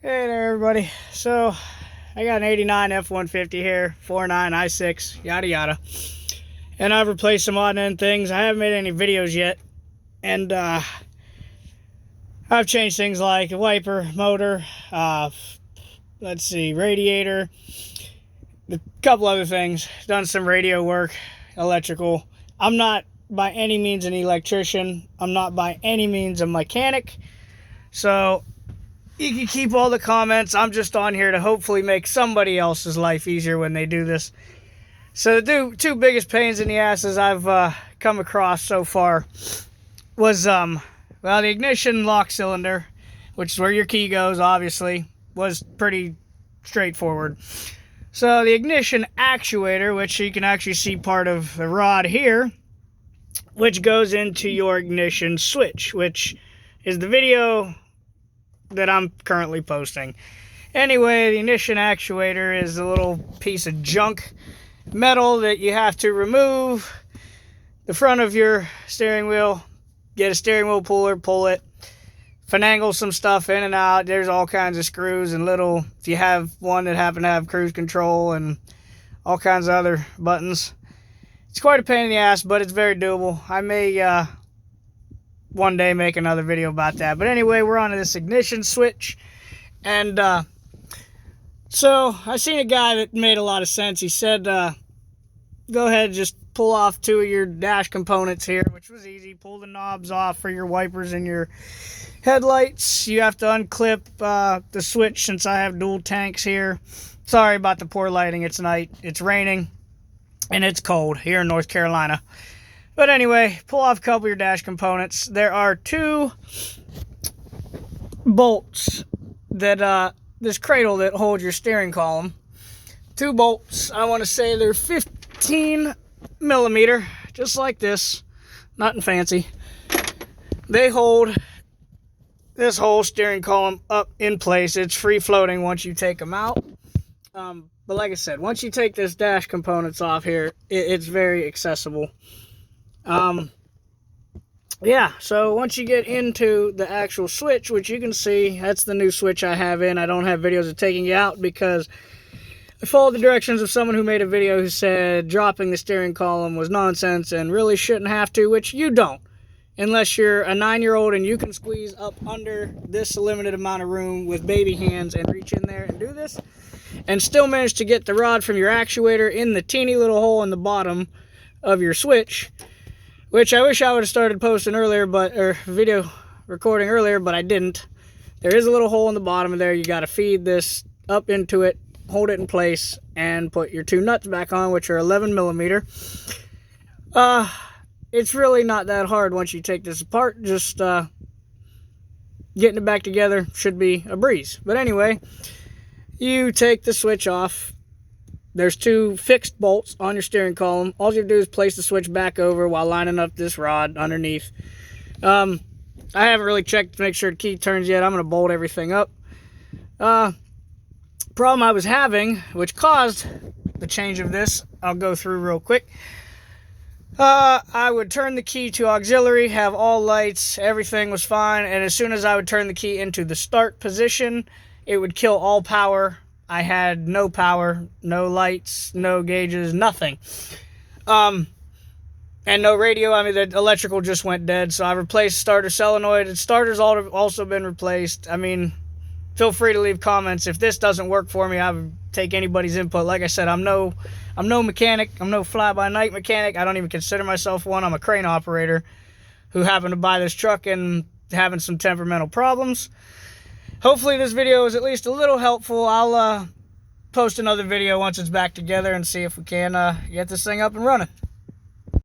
Hey there, everybody. So, I got an 89 F150 here, 4.9 i6, yada yada. And I've replaced some odd end things. I haven't made any videos yet. And I've changed things like a wiper, motor, let's see, radiator, a couple other things. Done some radio work, electrical. I'm not by any means an electrician. I'm not by any means a mechanic. So, you can keep all the comments. I'm just on here to hopefully make somebody else's life easier when they do this. So the two biggest pains in the asses I've come across so far was, well, the ignition lock cylinder, which is where your key goes, obviously, was pretty straightforward. So the ignition actuator, which you can actually see part of the rod here, which goes into your ignition switch, which is the video that I'm currently posting. Anyway, the ignition actuator is a little piece of junk metal that you have to remove the front of your steering wheel, get a steering wheel puller, pull it, finagle some stuff in and out. There's all kinds of screws and little, if you have one that happen to have cruise control and all kinds of other buttons. It's quite a pain in the ass, but it's very doable. I may one day make another video about that. But anyway, we're on to this ignition switch. And so I seen a guy that made a lot of sense. He said, go ahead and just pull off two of your dash components here, which was easy. Pull the knobs off for your wipers and your headlights. You have to unclip the switch since I have dual tanks here. Sorry about the poor lighting. It's night. It's raining. And it's cold here in North Carolina. But anyway, pull off a couple of your dash components. There are two bolts that, this cradle that holds your steering column. Two bolts, I want to say they're 15 millimeter, just like this. Nothing fancy. They hold this whole steering column up in place. It's free floating once you take them out. But like I said, once you take this dash components off here, it's very accessible. Yeah, so once you get into the actual switch, which you can see, that's the new switch I have in. I don't have videos of taking it out because I followed the directions of someone who made a video who said dropping the steering column was nonsense and really shouldn't have to, which you don't. Unless you're a 9-year-old and you can squeeze up under this limited amount of room with baby hands and reach in there and do this, and still manage to get the rod from your actuator in the teeny little hole in the bottom of your switch, which I wish I would have started posting earlier, or video recording earlier, but I didn't. There is a little hole in the bottom of there. You got to feed this up into it, hold it in place, and put your two nuts back on, which are 11 millimeter. It's really not that hard once you take this apart. Just getting it back together should be a breeze. But anyway, you take the switch off. There's two fixed bolts on your steering column. All you have to do is place the switch back over while lining up this rod underneath. I haven't really checked to make sure the key turns yet. I'm going to bolt everything up. Problem I was having, which caused the change of this, I'll go through real quick. I would turn the key to auxiliary, have all lights, everything was fine, and as soon as I would turn the key into the start position, it would kill all power. I had no power, no lights, no gauges, nothing. And no radio. I mean, the electrical just went dead, so I replaced starter solenoid. The starter's also been replaced. I mean, feel free to leave comments. If this doesn't work for me, I would take anybody's input. Like I said, I'm no mechanic. I'm no fly-by-night mechanic. I don't even consider myself one. I'm a crane operator who happened to buy this truck and having some temperamental problems. Hopefully this video is at least a little helpful. I'll post another video once it's back together and see if we can get this thing up and running.